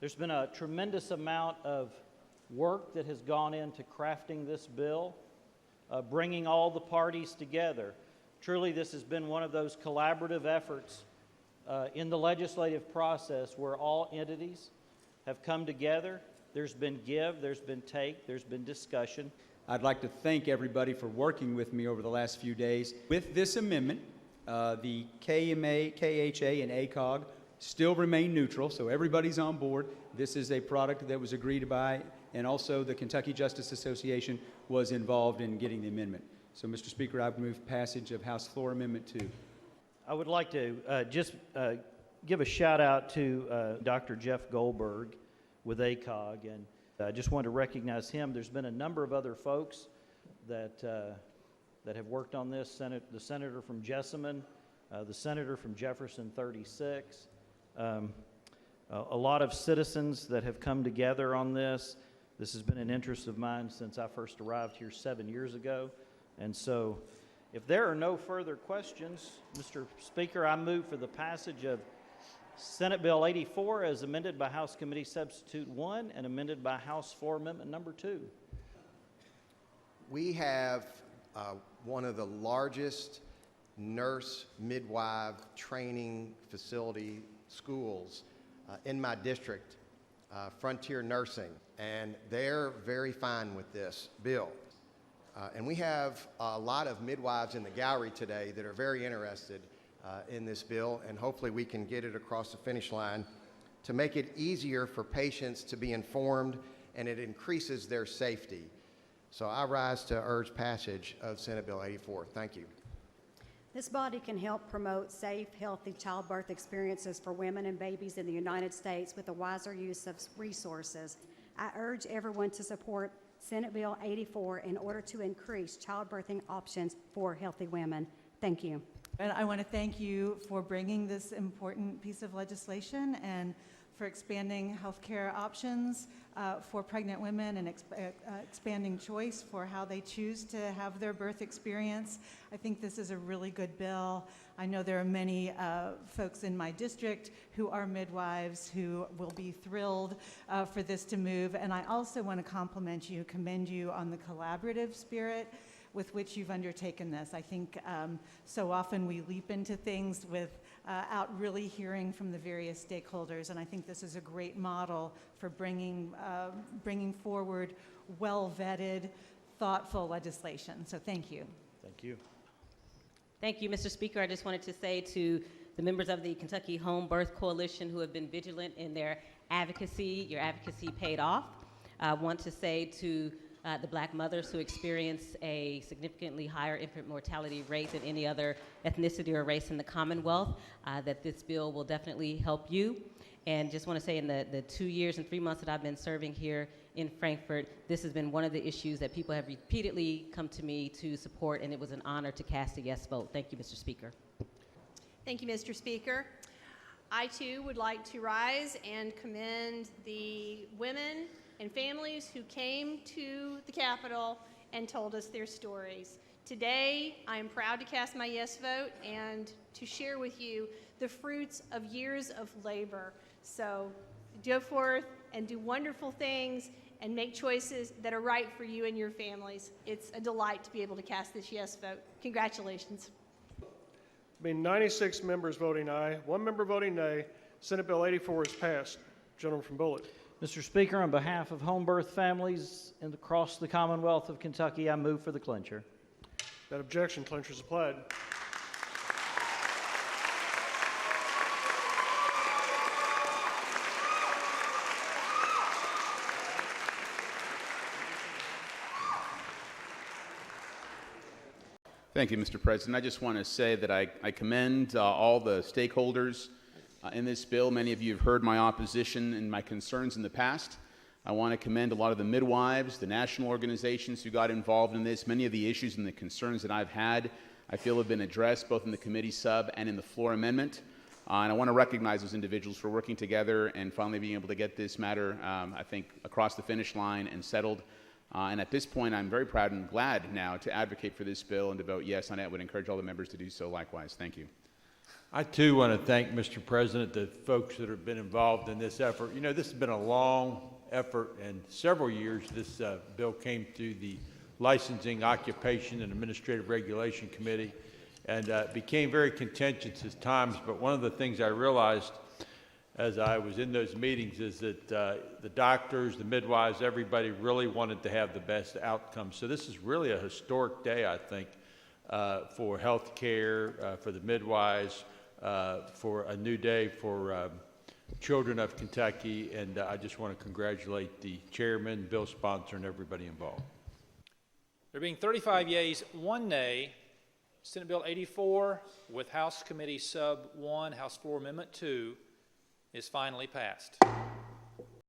There's been a tremendous amount of work that has gone into crafting this bill, bringing all the parties together. Truly, this has been one of those collaborative efforts in the legislative process where all entities have come together. There's been give, there's been take, there's been discussion. I'd like to thank everybody for working with me over the last few days. With this amendment, the KMA, KHA, and ACOG still remain neutral, so everybody's on board. This is a product that was agreed by, and also the Kentucky Justice Association was involved in getting the amendment. So, Mr. Speaker, I move passage of House Floor Amendment 2. I would like to just give a shout out to Dr. Jeff Goldberg with ACOG, and I just want to recognize him. There's been a number of other folks that have worked on this. The senator from Jessamine, the senator from Jefferson 36, a lot of citizens that have come together on this. This has been an interest of mine since I first arrived here 7 years ago. And so, if there are no further questions, Mr. Speaker, I move for the passage of Senate Bill 84 as amended by House Committee Substitute 1 and amended by House Floor Amendment Number 2. We have one of the largest nurse midwife training facility schools in my district, Frontier Nursing, and they're very fine with this bill. And we have a lot of midwives in the gallery today that are very interested in this bill, and hopefully we can get it across the finish line to make it easier for patients to be informed, and it increases their safety. So I rise to urge passage of Senate Bill 84. Thank you. This body can help promote safe, healthy childbirth experiences for women and babies in the United States with a wiser use of resources. I urge everyone to support Senate Bill 84 in order to increase childbirthing options for healthy women. Thank you. And I want to thank you for bringing this important piece of legislation and for expanding health care options for pregnant women and expanding choice for how they choose to have their birth experience. I think this is a really good bill. I know there are many folks in my district who are midwives who will be thrilled for this to move. And I also want to commend you on the collaborative spirit with which you've undertaken this. I think so often we leap into things without really hearing from the various stakeholders, and I think this is a great model for bringing forward well-vetted, thoughtful legislation. So thank you. Thank you. Thank you, Mr. Speaker. I just wanted to say to the members of the Kentucky Home Birth Coalition who have been vigilant in their advocacy, your advocacy paid off. I want to say to the Black mothers who experience a significantly higher infant mortality rate than any other ethnicity or race in the Commonwealth, that this bill will definitely help you. And just want to say in the 2 years and 3 months that I've been serving here in Frankfort, this has been one of the issues that people have repeatedly come to me to support, and it was an honor to cast a yes vote. Thank you, Mr. Speaker. Thank you, Mr. Speaker. I, too, would like to rise and commend the women and families who came to the Capitol and told us their stories. Today, I am proud to cast my yes vote and to share with you the fruits of years of labor. So go forth and do wonderful things and make choices that are right for you and your families. It's a delight to be able to cast this yes vote. Congratulations. Being 96 members voting aye, 1 member voting nay, Senate Bill 84 is passed. Gentleman from Bullitt. Mr. Speaker, on behalf of home birth families across the Commonwealth of Kentucky, I move for the clincher. That objection, clincher is applied. Thank you, Mr. President. I just want to say that I commend all the stakeholders in this bill. Many of you have heard my opposition and my concerns in the past. I want to commend a lot of the midwives, the national organizations who got involved in this. Many of the issues and the concerns that I've had, I feel have been addressed both in the committee sub and in the floor amendment. And I want to recognize those individuals for working together and finally being able to get this matter, I think, across the finish line and settled. And at this point, I'm very proud and glad now to advocate for this bill and to vote yes on it. I would encourage all the members to do so likewise. Thank you. I too want to thank Mr. President, the folks that have been involved in this effort. You know, this has been a long effort, and several years this bill came through the Licensing, Occupation, and Administrative Regulation Committee, and became very contentious at times. But one of the things I realized as I was in those meetings is that the doctors, the midwives, everybody really wanted to have the best outcome. So this is really a historic day, I think, for health care, for the midwives, for a new day for children of Kentucky. And I just want to congratulate the chairman, bill sponsor, and everybody involved. There being 35 yeas, 1 nay, Senate Bill 84 with House Committee Sub 1, House Floor Amendment 2 is finally passed.